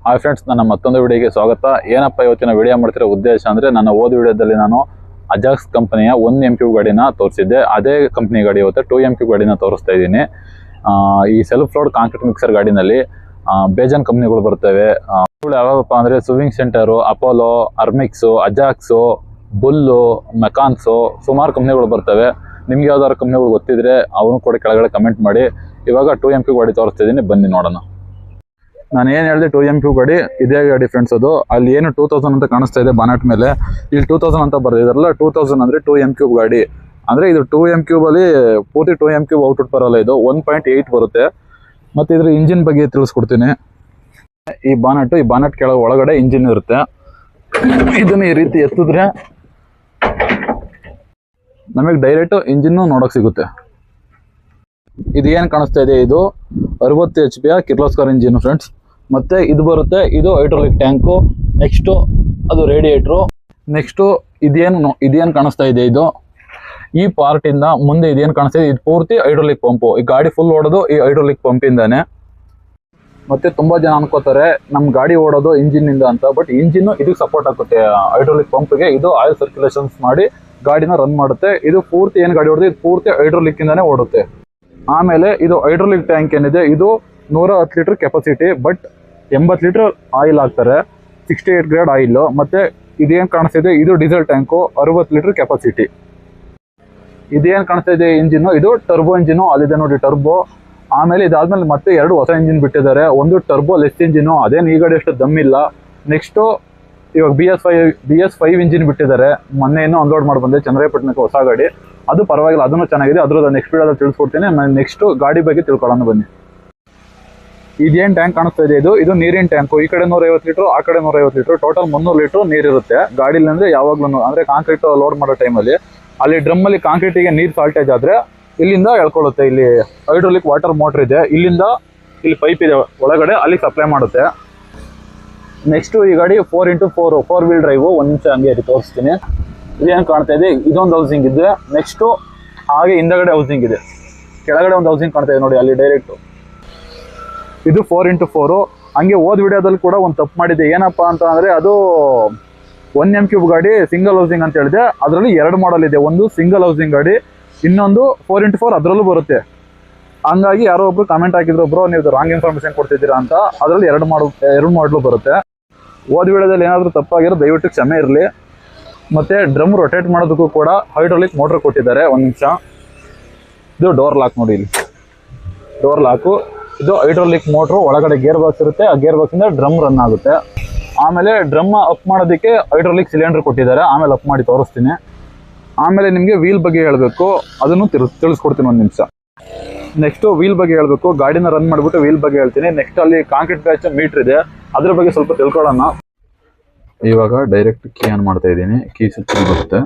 Hi friends, ನನ್ನ ಮತ್ತೊಂದು ವಿಡಿಯೋಗೆ ಸ್ವಾಗತ. ಏನಪ್ಪ ಇವತ್ತಿನ ವಿಡಿಯೋ ಮಾಡ್ತಿರೋ ಉದ್ದೇಶ ಅಂದರೆ, ನನ್ನ ಓದ್ ವಿಡಿಯೋದಲ್ಲಿ ನಾನು ಅಜಾಕ್ಸ್ ಕಂಪನಿಯ 1 MQ ಗಾಡಿನ ತೋರಿಸಿದ್ದೆ. ಅದೇ ಕಂಪನಿ ಗಾಡಿ ಇವತ್ತು 2 MQ ಗಾಡಿನ ತೋರಿಸ್ತಾ ಇದ್ದೀನಿ. ಈ ಸೆಲ್ಫ್ ಲೋಡ್ ಕಾಂಕ್ರೀಟ್ ಮಿಕ್ಸರ್ ಗಾಡಿನಲ್ಲಿ ಬೇಜಾನ್ ಕಂಪ್ನಿಗಳು ಬರ್ತವೆ. ಯಾವಪ್ಪ ಅಂದರೆ ಸ್ವಿಂಗ್ ಸೆಂಟರು, ಅಪೋಲೋ, ಅರ್ಮಿಕ್ಸು, ಅಜಾಕ್ಸು, ಬುಲ್ಲು, ಮೆಕಾನ್ಸು, ಸುಮಾರು ಕಂಪ್ನಿಗಳು ಬರ್ತವೆ. ನಿಮ್ಗೆ ಯಾವ್ದಾದ್ರು ಕಂಪ್ನಿಗಳು ಗೊತ್ತಿದ್ರೆ ಅವನು ಕೂಡ ಕೆಳಗಡೆ ಕಮೆಂಟ್ ಮಾಡಿ. ಇವಾಗ 2 MQ ಗಾಡಿ ತೋರಿಸ್ತಾ ಇದ್ದೀನಿ, ಬನ್ನಿ ನೋಡೋಣ. ನಾನು ಏನು ಹೇಳಿದೆ, 2 MQ ಗಾಡಿ ಇದೇ ಗಾಡಿ ಫ್ರೆಂಡ್ಸ್. ಅದು ಅಲ್ಲಿ ಏನು 2000 ಅಂತ ಕಾಣಿಸ್ತಾ ಇದೆ ಬಾನೆಟ್ ಮೇಲೆ, ಇಲ್ಲಿ 2000 ಅಂತ ಬರ್ದಿದಾರಲ್ಲ, 2000 ಅಂದರೆ 2 MQ ಗಾಡಿ. ಅಂದರೆ ಇದು 2 MQ ಅಲ್ಲಿ ಪೂರ್ತಿ 2 MQ ಔಟ್ಪುಟ್ ಬರೋಲ್ಲ, ಇದು 1.8 ಬರುತ್ತೆ. ಮತ್ತು ಇದ್ರ ಇಂಜಿನ್ ಬಗ್ಗೆ ತಿಳಿಸ್ಕೊಡ್ತೀನಿ. ಈ ಬಾನೆಟ್ ಕೆಳಗೆ ಒಳಗಡೆ ಇಂಜಿನ್ ಇರುತ್ತೆ. ಇದನ್ನು ಈ ರೀತಿ ಎತ್ತಿದ್ರೆ ನಮಗೆ ಡೈರೆಕ್ಟ್ ಇಂಜಿನ್ನು ನೋಡೋಕೆ ಸಿಗುತ್ತೆ. ಇದು ಏನು ಕಾಣಿಸ್ತಾ ಇದೆ, ಇದು 60 HP ಕಿರ್ಲೋಸ್ಕರ್ ಇಂಜಿನ್ ಫ್ರೆಂಡ್ಸ್. ಮತ್ತೆ ಇದು ಬರುತ್ತೆ, ಇದು ಹೈಡ್ರೋಲಿಕ್ ಟ್ಯಾಂಕು. ನೆಕ್ಸ್ಟು ಅದು ರೇಡಿಯೇಟ್ರು. ನೆಕ್ಸ್ಟು ಇದೇನು ಕಾಣಿಸ್ತಾ ಇದೆ, ಇದು ಈ ಪಾರ್ಟಿಂದ ಮುಂದೆ ಇದೇನು ಕಾಣಿಸ್ತಾ ಇದೆ, ಇದು ಪೂರ್ತಿ ಹೈಡ್ರೋಲಿಕ್ ಪಂಪು. ಈ ಗಾಡಿ ಫುಲ್ ಓಡೋದು ಈ ಹೈಡ್ರೋಲಿಕ್ ಪಂಪಿಂದಾನೆ. ಮತ್ತೆ ತುಂಬಾ ಜನ ಅನ್ಕೋತಾರೆ ನಮ್ಮ ಗಾಡಿ ಓಡೋದು ಇಂಜಿನ್ನಿಂದ ಅಂತ, ಬಟ್ ಇಂಜಿನ್ ಇದಕ್ಕೆ ಸಪೋರ್ಟ್ ಆಗುತ್ತೆ ಹೈಡ್ರೋಲಿಕ್ ಪಂಪ್ಗೆ. ಇದು ಆಯಿಲ್ ಸರ್ಕ್ಯುಲೇಷನ್ಸ್ ಮಾಡಿ ಗಾಡಿನ ರನ್ ಮಾಡುತ್ತೆ. ಇದು ಪೂರ್ತಿ ಏನು ಗಾಡಿ ಓಡುತ್ತೆ, ಇದು ಪೂರ್ತಿ ಹೈಡ್ರೋಲಿಕ್ ಇಂದಾನೆ ಓಡುತ್ತೆ. ಆಮೇಲೆ ಇದು ಹೈಡ್ರೋಲಿಕ್ ಟ್ಯಾಂಕ್ ಏನಿದೆ, ಇದು 110 litre capacity, but 80 litre oil ಹಾಕ್ತಾರೆ, 68 ಗ್ರೇಡ್ ಆಯಿಲ್. ಮತ್ತೆ ಇದೇನು ಕಾಣಿಸ್ತಿದೆ, ಇದು ಡೀಸೆಲ್ ಟ್ಯಾಂಕು, 60 ಲೀಟರ್ ಕೆಪಾಸಿಟಿ. ಇದೇನು ಕಾಣಿಸ್ತಾ ಇದೆ ಇಂಜಿನ್, ಇದು ಟರ್ಬೋ ಇಂಜಿನು, ಅಲ್ಲಿದೆ ನೋಡಿ ಟರ್ಬೋ. ಆಮೇಲೆ ಇದಾದ್ಮೇಲೆ ಮತ್ತೆ 2 ಹೊಸ ಇಂಜಿನ್ ಬಿಟ್ಟಿದ್ದಾರೆ. ಒಂದು ಟರ್ಬೋ ಲೆಸ್ ಇಂಜಿನು, ಅದೇನು ಈ ಗಾಡಿ ಅಷ್ಟು ದಮ್ ಇಲ್ಲ. ನೆಕ್ಸ್ಟು ಇವಾಗ BS5 ಇಂಜಿನ್ ಬಿಟ್ಟಿದ್ದಾರೆ. ಮೊನ್ನೆ ಇನ್ನೂ ಅನ್ಲೋಡ್ ಮಾಡಿ ಬಂದೆ ಚಂದ್ರಾಯಪಟ್ಟಣಕ್ಕೆ ಹೊಸ ಗಾಡಿ. ಅದು ಪರವಾಗಿಲ್ಲ, ಅದನ್ನು ಚೆನ್ನಾಗಿದೆ. ಅದ್ರದ್ದು ನೆಕ್ಸ್ಟ್ ವಿಡಿಯೋದಲ್ಲಿ ತಿಳಿಸ್ಕೊಡ್ತೀನಿ. ನೆಕ್ಸ್ಟ್ ಗಾಡಿ ಬಗ್ಗೆ ತಿಳ್ಕೊಳ್ಳೋಣ ಬನ್ನಿ. ಇದೇನು ಟ್ಯಾಂಕ್ ಕಾಣಿಸ್ತಾ ಇದೆ, ಇದು ನೀರಿನ ಟ್ಯಾಂಕು. ಈ ಕಡೆ 150 ಲೀಟರ್, ಆ ಕಡೆ 150 ಲೀಟರ್, ಟೋಟಲ್ 300 ಲೀಟರ್ ನೀರಿರುತ್ತೆ ಗಾಡಿಲಿ. ಅಂದರೆ ಯಾವಾಗ್ಲೂ ಅಂದರೆ ಕಾಂಕ್ರೀಟ್ ಲೋಡ್ ಮಾಡೋ ಟೈಮಲ್ಲಿ ಅಲ್ಲಿ ಡ್ರಮ್ಮಲ್ಲಿ ಕಾಂಕ್ರೀಟಿಗೆ ನೀರು ಸಾಲ್ಟೇಜ್ ಆದರೆ ಇಲ್ಲಿಂದ ಎಳ್ಕೊಳ್ಳುತ್ತೆ. ಇಲ್ಲಿ ಹೈಡ್ರೋಲಿಕ್ ವಾಟರ್ ಮೋಟರ್ ಇದೆ, ಇಲ್ಲಿ ಪೈಪ್ ಇದೆ ಒಳಗಡೆ, ಅಲ್ಲಿ ಸಪ್ಲೈ ಮಾಡುತ್ತೆ. ನೆಕ್ಸ್ಟು ಈ ಗಾಡಿ 4x4 4 ವೀಲ್ ಡ್ರೈವು. ಒಂದು ನಿಮಿಷ ಹಂಗೆ ತೋರಿಸ್ತೀನಿ. ಇದೇನು ಕಾಣ್ತಾ ಇದೆ, ಇದೊಂದು ಹೌಸಿಂಗ್ ಇದೆ. ನೆಕ್ಸ್ಟು ಹಾಗೆ ಹಿಂದಗಡೆ ಹೌಸಿಂಗ್ ಇದೆ, ಕೆಳಗಡೆ ಒಂದು ಹೌಸಿಂಗ್ ಕಾಣ್ತಾ ಇದೆ ನೋಡಿ ಅಲ್ಲಿ ಡೈರೆಕ್ಟು. ಇದು 4x4. ಹಂಗೆ ಹೋದ ವಿಡಿಯೋದಲ್ಲಿ ಕೂಡ ಒಂದು ತಪ್ಪು ಮಾಡಿದೆ. ಏನಪ್ಪ ಅಂತ ಅಂದರೆ, ಅದು 1 MQ ಗಾಡಿ ಸಿಂಗಲ್ ಹೌಸಿಂಗ್ ಅಂತ ಹೇಳಿದೆ. ಅದರಲ್ಲಿ 2 ಮಾಡಲ್ ಇದೆ, ಒಂದು ಸಿಂಗಲ್ ಹೌಸಿಂಗ್ ಗಾಡಿ, ಇನ್ನೊಂದು 4x4 ಅದರಲ್ಲೂ ಬರುತ್ತೆ. ಹಂಗಾಗಿ ಯಾರೋ ಒಬ್ರು ಕಮೆಂಟ್ ಹಾಕಿದ್ರು, ಬ್ರೋ ನೀವು ರಾಂಗ್ ಇನ್ಫಾರ್ಮೇಶನ್ ಕೊಡ್ತಿದ್ದೀರಾ ಅಂತ. ಅದರಲ್ಲಿ 2 ಮಾಡಲು ಬರುತ್ತೆ. ಹೋದ ವಿಡಿಯೋದಲ್ಲಿ ಏನಾದರೂ ತಪ್ಪಾಗಿರೋ ದಯವಿಟ್ಟು ಕ್ಷಮೆ ಇರಲಿ. ಮತ್ತು ಡ್ರಮ್ ರೊಟೇಟ್ ಮಾಡೋದಕ್ಕೂ ಕೂಡ ಹೈಡ್ರೋಲಿಕ್ ಮೋಟ್ರ್ ಕೊಟ್ಟಿದ್ದಾರೆ. ಒಂದು ನಿಮಿಷ, ಇದು ಡೋರ್ ಲಾಕ್ ನೋಡಿ, ಇಲ್ಲಿ ಡೋರ್ ಲಾಕು. ಇದು ಹೈಡ್ರೋಲಿಕ್ ಮೋಟ್ರು, ಒಳಗಡೆ ಗೇರ್ ಬಾಕ್ಸ್ ಇರುತ್ತೆ. ಆ ಗೇರ್ ಬಾಕ್ಸಿಂದ ಡ್ರಮ್ ರನ್ ಆಗುತ್ತೆ. ಆಮೇಲೆ ಡ್ರಮ್ ಅಪ್ ಮಾಡೋದಕ್ಕೆ ಹೈಡ್ರೋಲಿಕ್ ಸಿಲಿಂಡರ್ ಕೊಟ್ಟಿದ್ದಾರೆ. ಆಮೇಲೆ ಅಪ್ ಮಾಡಿ ತೋರಿಸ್ತೀನಿ. ಆಮೇಲೆ ನಿಮಗೆ ವೀಲ್ ಬಗ್ಗೆ ಹೇಳಬೇಕು, ಅದನ್ನು ತಿಳಿಸ್ಕೊಡ್ತೀನಿ ಒಂದು ನಿಮಿಷ. ನೆಕ್ಸ್ಟು ವೀಲ್ ಬಗ್ಗೆ ಹೇಳಬೇಕು, ಗಾಡಿನ ರನ್ ಮಾಡಿಬಿಟ್ಟು ವೀಲ್ ಬಗ್ಗೆ ಹೇಳ್ತೀನಿ. ನೆಕ್ಸ್ಟ್ ಅಲ್ಲಿ ಕಾಂಕ್ರೀಟ್ ಬ್ಯಾಚ್ ಮೀಟ್ರ್ ಇದೆ, ಅದ್ರ ಬಗ್ಗೆ ಸ್ವಲ್ಪ ತಿಳ್ಕೊಳ್ಳೋಣ. ಇವಾಗ ಡೈರೆಕ್ಟ್ ಕೀ ಆನ್ ಮಾಡ್ತಾ ಇದ್ದೀನಿ. ಕೀ ಸ್ವಿಚ್ ಬರುತ್ತೆ.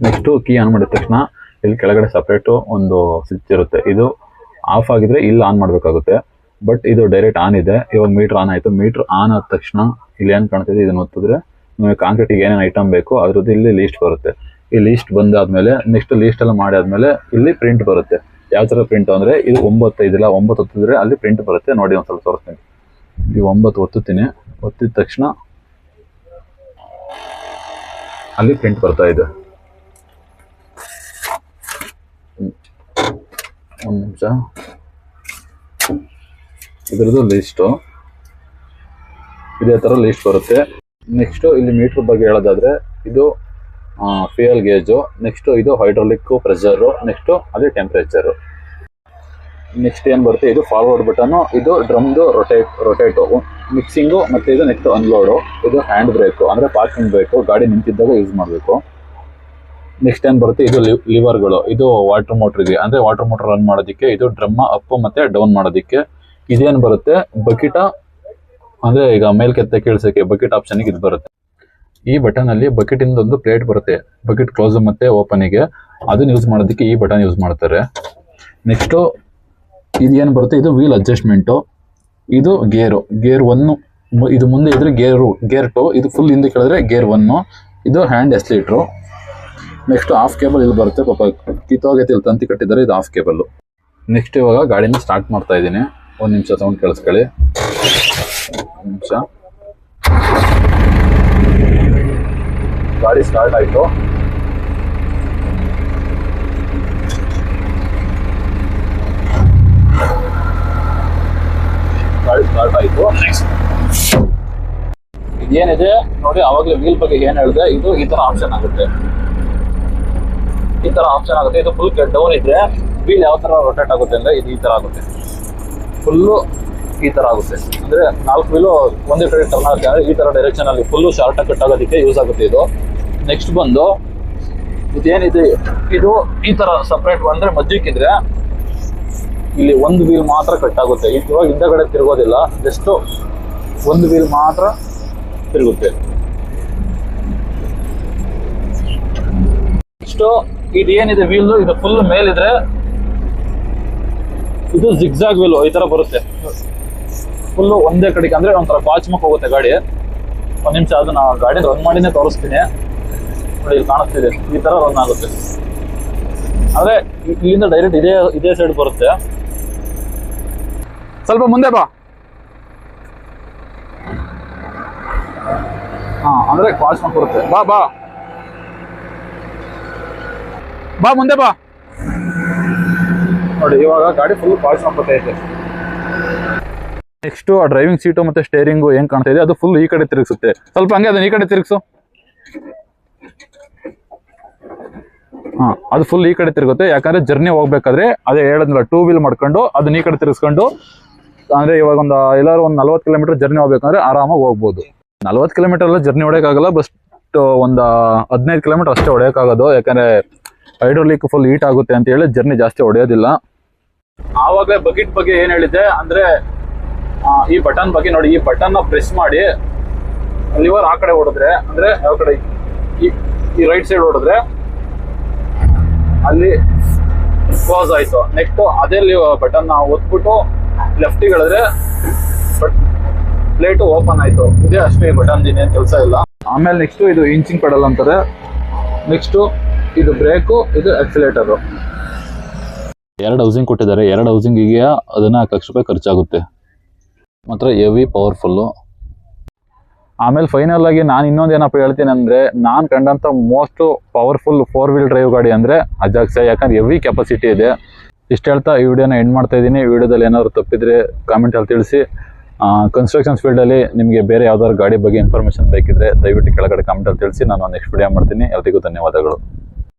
ನೆಕ್ಸ್ಟು ಕೀ ಆನ್ ಮಾಡಿದ ತಕ್ಷಣ ಇಲ್ಲಿ ಕೆಳಗಡೆ ಸಪ್ರೇಟು ಒಂದು ಸ್ವಿಚ್ ಇರುತ್ತೆ. ಇದು ಆಫ್ ಆಗಿದ್ರೆ ಇಲ್ಲಿ ಆನ್ ಮಾಡಬೇಕಾಗುತ್ತೆ, ಬಟ್ ಇದು ಡೈರೆಕ್ಟ್ ಆನ್ ಇದೆ. ಇವಾಗ ಮೀಟ್ರ್ ಆನ್ ಆಯಿತು. ಮೀಟ್ರ್ ಆನ್ ಆದ ತಕ್ಷಣ ಇಲ್ಲಿ ಏನು ಕಾಣ್ತಿದೆ, ಇದನ್ನು ಒತ್ತಿದ್ರೆ ನಿಮಗೆ ಕಾಂಕ್ರೀಟಿಗೆ ಏನೇನು ಐಟಮ್ ಬೇಕು ಅದ್ರದ್ದು ಇಲ್ಲಿ ಲೀಸ್ಟ್ ಬರುತ್ತೆ. ಈ ಲೀಸ್ಟ್ ಬಂದಾದ್ಮೇಲೆ ನೆಕ್ಸ್ಟ್ ಲೀಸ್ಟ್ ಎಲ್ಲ ಮಾಡಾದ್ಮೇಲೆ ಇಲ್ಲಿ ಪ್ರಿಂಟ್ ಬರುತ್ತೆ. ಯಾವ ಥರ ಪ್ರಿಂಟ್ ಅಂದರೆ, ಇದು 9 ಇದಿಲ್ಲ, 9 ಒತ್ತಿದ್ರೆ ಅಲ್ಲಿ ಪ್ರಿಂಟ್ ಬರುತ್ತೆ ನೋಡಿ. ಒಂದು ಸ್ವಲ್ಪ ತೋರಿಸ್ತೀನಿ. ಈ 9 ಒತ್ತುತ್ತೀನಿ. ಒತ್ತಿದ ತಕ್ಷಣ ಅಲ್ಲಿ ಪ್ರಿಂಟ್ ಬರ್ತಾ ಇದೆ. ಒಂದು ನಿಮಿಷ, ಇದ್ರದ್ದು ಲೀಸ್ಟು ಇದೇ ಥರ ಲೀಸ್ಟ್ ಬರುತ್ತೆ. ನೆಕ್ಸ್ಟು ಇಲ್ಲಿ ಮೀಟ್ರ್ ಬಗ್ಗೆ ಹೇಳೋದಾದರೆ, ಇದು ಫ್ಯೂಯಲ್ ಗೇಜು. ನೆಕ್ಸ್ಟು ಇದು ಹೈಡ್ರೋಲಿಕ್ಕು ಪ್ರೆಷರು. ನೆಕ್ಸ್ಟು ಅದೇ ಟೆಂಪ್ರೇಚರು. ನೆಕ್ಸ್ಟ್ ಏನು ಬರುತ್ತೆ, ಇದು ಫಾರ್ವರ್ಡ್ ಬಟನು, ಇದು ಡ್ರಮ್ದು ರೊಟೇಟು ಮಿಕ್ಸಿಂಗು, ಮತ್ತು ಇದು ನೆಕ್ಸ್ಟ್ ಅನ್ಲೋಡು. ಇದು ಹ್ಯಾಂಡ್ ಬ್ರೇಕು, ಅಂದರೆ ಪಾರ್ಕಿಂಗ್ ಬ್ರೇಕು, ಗಾಡಿ ನಿಂತಿದ್ದಾಗ ಯೂಸ್ ಮಾಡಬೇಕು. ನೆಕ್ಸ್ಟ್ ಏನು ಬರುತ್ತೆ, ಇದು ಲಿವರ್ಗಳು. ಇದು ವಾಟರ್ ಮೋಟ್ರಿಗೆ, ಅಂದರೆ ವಾಟರ್ ಮೋಟ್ರ್ ರನ್ ಮಾಡೋದಕ್ಕೆ. ಇದು ಡ್ರಮ್ಮ ಅಪ್ ಮತ್ತು ಡೌನ್ ಮಾಡೋದಕ್ಕೆ. ಇದೇನು ಬರುತ್ತೆ, ಬಕೆಟ, ಅಂದರೆ ಈಗ ಮೇಲ್ಕೆತ್ತೆ ಕೀಳ್ಸೋಕ್ಕೆ ಬಕೆಟ್ ಆಪ್ಷನಿಗೆ ಇದು ಬರುತ್ತೆ. ಈ ಬಟನಲ್ಲಿ ಬಕೆಟಿಂದ ಒಂದು ಪ್ಲೇಟ್ ಬರುತ್ತೆ, ಬಕೆಟ್ ಕ್ಲೋಸ್ ಮತ್ತು ಓಪನಿಗೆ. ಅದನ್ನು ಯೂಸ್ ಮಾಡೋದಕ್ಕೆ ಈ ಬಟನ್ ಯೂಸ್ ಮಾಡ್ತಾರೆ. ನೆಕ್ಸ್ಟು ಇದೇನು ಬರುತ್ತೆ, ಇದು ವೀಲ್ ಅಡ್ಜಸ್ಟ್ಮೆಂಟು. ಇದು ಗೇರ್ 1. ಇದು ಮುಂದೆ ಇದ್ರೆ ಗೇರ್ 2. ಇದು ಫುಲ್ ಹಿಂದೆ ಕೇಳಿದ್ರೆ ಗೇರ್ 1. ಇದು ಹ್ಯಾಂಡ್ ಎಸ್ಲೀಟ್ರು. ನೆಕ್ಸ್ಟ್ ಆಫ್ ಕೇಬಲ್ ಇಲ್ಲಿ ಬರುತ್ತೆ. ಪಾಪ ಕಿತ್ತೋಗೈತೆ, ಇಲ್ಲಿ ತಂತಿ ಕಟ್ಟಿದ್ದಾರೆ. ಇದು ಆಫ್ ಕೇಬಲ್ಲು. ನೆಕ್ಸ್ಟ್ ಇವಾಗ ಗಾಡಿನ ಸ್ಟಾರ್ಟ್ ಮಾಡ್ತಾ ಇದ್ದೀನಿ. ಒಂದು ನಿಮಿಷ ಸೌಂಡ್ ಕೇಳಿಸ್ಕೊಳ್ಳಿ. ನಿಮಿಷ, ಗಾಡಿ ಸ್ಟಾರ್ಟ್ ಆಯ್ತು. ಇದೇನಿದೆ ನೋಡಿ, ಅವಾಗಲೇ ವೀಲ್ ಬಗ್ಗೆ ಏನ್ ಹೇಳಿದೆ, ಇದು ಈ ತರ ಆಪ್ಷನ್ ಆಗುತ್ತೆ. ಇದು ಫುಲ್ ಡೌನ್ ಇದ್ರೆ ವೀಲ್ ಯಾವ ತರ ರೊಟೇಟ್ ಆಗುತ್ತೆ ಅಂದ್ರೆ ಇದು ಈ ತರ ಆಗುತ್ತೆ. ಫುಲ್ಲು ಈ ತರ ಆಗುತ್ತೆ. ಅಂದ್ರೆ 4 ವೀಲು ಒಂದೇ ಕಡೆ ಟರ್ನ್ ಆಗುತ್ತೆ. ಅಂದ್ರೆ ಈ ತರ ಡೈರೆಕ್ಷನ್ ಅಲ್ಲಿ ಫುಲ್ಲು ಶಾರ್ಟ್ ಕಟ್ ಆಗೋದಕ್ಕೆ ಯೂಸ್ ಆಗುತ್ತೆ ಇದು. ನೆಕ್ಸ್ಟ್ ಬಂದು ಇದೇನಿದೆ, ಇದು ಈ ತರ ಸಪ್ರೇಟ್ ಅಂದ್ರೆ ಮಧ್ಯಕ್ಕಿದ್ರೆ ಇಲ್ಲಿ ಒಂದು ವೀಲ್ ಮಾತ್ರ ಕಟ್ ಆಗುತ್ತೆ. ಇವಾಗ ಹಿಂದಗಡೆ ತಿರುಗೋದಿಲ್ಲ, ಜಸ್ಟ್ ಒಂದು ವೀಲ್ ಮಾತ್ರ ತಿರುಗುತ್ತೆ. ನೆಕ್ಸ್ಟ್ ಇದು ಏನಿದೆ ವೀಲ್, ಇದು ಫುಲ್ ಮೇಲಿದ್ರೆ ಇದು ಜಿಗ್ಜಾಗ್ ವೀಲ್ ಈ ತರ ಬರುತ್ತೆ. ಫುಲ್ಲು ಒಂದೇ ಕಡೆಗೆ ಅಂದ್ರೆ ಒಂಥರ ಪಾಚ್ಮಕ್ ಹೋಗುತ್ತೆ ಗಾಡಿ. ಒಂದ್ ನಿಮಿಷ ಅದನ್ನ ಗಾಡಿ ರನ್ ಮಾಡಿನೇ ತೋರಿಸ್ತೀನಿ ನೋಡಿ. ಇಲ್ಲಿ ಕಾಣಿಸ್ತಿದೆ, ಈ ತರ ರನ್ ಆಗುತ್ತೆ. ಆದ್ರೆ ಇಲ್ಲಿಂದ ಡೈರೆಕ್ಟ್ ಇದೇ ಸೈಡ್ ಬರುತ್ತೆ. ಸ್ವಲ್ಪ ಮುಂದೆ ಬಾ. ಅಂದ್ರೆ ಪಾಚ್ಮಕ್ ಬರುತ್ತೆ. ಬಾ ಬಾ ಬಾ ಮುಂದೆ ಬಾ. ನೋಡಿ ಇವಾಗ ಗಾಡಿ ಫುಲ್ ಪಾಚ್ಮಕ್ ಬರ್ತೈತೆ. ನೆಕ್ಸ್ಟ್ ಆ ಡ್ರೈವಿಂಗ್ ಸೀಟು ಮತ್ತೆ ಸ್ಟೇರಿಂಗು ಏನ್ ಕಾಣ್ತಾ ಇದೆ ಅದು ಫುಲ್ ಈ ಕಡೆ ತಿರುಗಿಸುತ್ತೆ. ಸ್ವಲ್ಪ ಹಂಗೆ ಅದನ್ನ ಈ ಕಡೆ ತಿರುಗಿಸು. ಅದು ಫುಲ್ ಈ ಕಡೆ ತಿರುಗುತ್ತೆ. ಯಾಕಂದ್ರೆ ಜರ್ನಿ ಹೋಗ್ಬೇಕಾದ್ರೆ ಅದೇ ಹೇಳಿದ್ನಲ್ಲ, 2 ವೀಲ್ ಮಾಡ್ಕೊಂಡು ಅದನ್ನ ಈ ಕಡೆ ತಿರುಗಿಸ್ಕೊಂಡು, ಅಂದ್ರೆ ಇವಾಗ ಎಲ್ಲಾರು ಒಂದು 40 ಕಿಲೋಮೀಟರ್ ಜರ್ನಿ ಹೋಗ್ಬೇಕಂದ್ರೆ ಆರಾಮಾಗಿ ಹೋಗ್ಬೋದು. 40 ಕಿಲೋಮೀಟರ್ ಎಲ್ಲ ಜರ್ನಿ ಹೊಡೆಯೋಕ್ಕಾಗಲ್ಲ, ಬಸ್ ಒಂದು 15 ಕಿಲೋಮೀಟರ್ ಅಷ್ಟೇ ಹೊಡೆಯೋಕ್ಕಾಗೋದು. ಯಾಕಂದ್ರೆ ಹೈಡ್ರೋಲಿಕ್ ಫುಲ್ ಹೀಟ್ ಆಗುತ್ತೆ ಅಂತ ಹೇಳಿ ಜರ್ನಿ ಜಾಸ್ತಿ ಹೊಡೆಯೋದಿಲ್ಲ. ಆವಾಗಲೇ ಬಕೆಟ್ ಬಗ್ಗೆ ಏನ್ ಹೇಳಿದ್ದೆ ಅಂದ್ರೆ ಈ ಬಟನ್ ಬಗ್ಗೆ ನೋಡಿ. ಈ ಬಟನ್ ನ ಪ್ರೆಸ್ ಮಾಡಿ ಲಿವರ್ ಆ ಕಡೆ ಹೊಡೆದ್ರೆ, ಅಂದ್ರೆ ಯಾವ ಕಡೆ, ಈ ರೈಟ್ ಸೈಡ್ ಹೊಡೆದ್ರೆ ಅಲ್ಲಿ ಕ್ಲೋಸ್ ಆಯ್ತು. ನೆಕ್ಸ್ಟ್ ಅದೇ ಬಟನ್ ನ ಒತ್ಬಿಟ್ಟು ಲೆಫ್ಟಿಗೆ ಹೇಳಿದ್ರೆ ಪ್ಲೇಟು ಓಪನ್ ಆಯ್ತು. ಇದೇ ಅಷ್ಟೇ ಬಟನ್, ಏನ್ ಕೆಲಸ ಇಲ್ಲ. ಆಮೇಲೆ ನೆಕ್ಸ್ಟ್ ಇದು ಇಂಚಿಂಗ್ ಪೆಡಲ್ ಅಂತಾರೆ. ನೆಕ್ಸ್ಟ್ ಇದು ಬ್ರೇಕು, ಇದು ಆಕ್ಸಿಲೇಟರ್. 2 ಹೌಸಿಂಗ್ ಕೊಟ್ಟಿದ್ದಾರೆ. 2 ಹೌಸಿಂಗಿಗೆ 14 ಲಕ್ಷ ರೂಪಾಯಿ ಖರ್ಚಾಗುತ್ತೆ. ಮಾತ್ರ ಹೆವಿ ಪವರ್ಫುಲ್ಲು. ಆಮೇಲೆ ಫೈನಲ್ ಆಗಿ ನಾನು ಇನ್ನೊಂದು ಏನಪ್ಪ ಹೇಳ್ತೀನಿ ಅಂದ್ರೆ, ನಾನು ಕಂಡಂತ ಮೋಸ್ಟ್ ಪವರ್ಫುಲ್ 4 ವೀಲ್ ಡ್ರೈವ್ ಗಾಡಿ ಅಂದ್ರೆ ಅಜಾಕ್ಸ್. ಯಾಕಂದ್ರೆ ಹೆವಿ ಕೆಪಾಸಿಟಿ ಇದೆ. ಇಷ್ಟು ಹೇಳ್ತಾ ಈ ವಿಡಿಯೋನ ಎಂಡ್ ಮಾಡ್ತಾ ಇದ್ದೀನಿ. ವಿಡಿಯೋದಲ್ಲಿ ಏನಾದ್ರು ತಪ್ಪಿದ್ರೆ ಕಾಮೆಂಟಲ್ಲಿ ತಿಳಿಸಿ. ಕನ್ಸ್ಟ್ರಕ್ಷನ್ಸ್ ಫೀಲ್ಡಲ್ಲಿ ನಿಮಗೆ ಬೇರೆ ಯಾವ್ದಾದ್ರು ಗಾಡಿ ಬಗ್ಗೆ ಇನ್ಫಾರ್ಮೇಷನ್ ಬೇಕಿದ್ರೆ ದಯವಿಟ್ಟು ಕೆಳಗಡೆ ಕಾಮೆಂಟಲ್ಲಿ ತಿಳಿಸಿ. ನಾನು ನೆಕ್ಸ್ಟ್ ವಿಡಿಯೋ ಮಾಡ್ತೀನಿ. ಎಲ್ಲರಿಗೂ ಧನ್ಯವಾದಗಳು.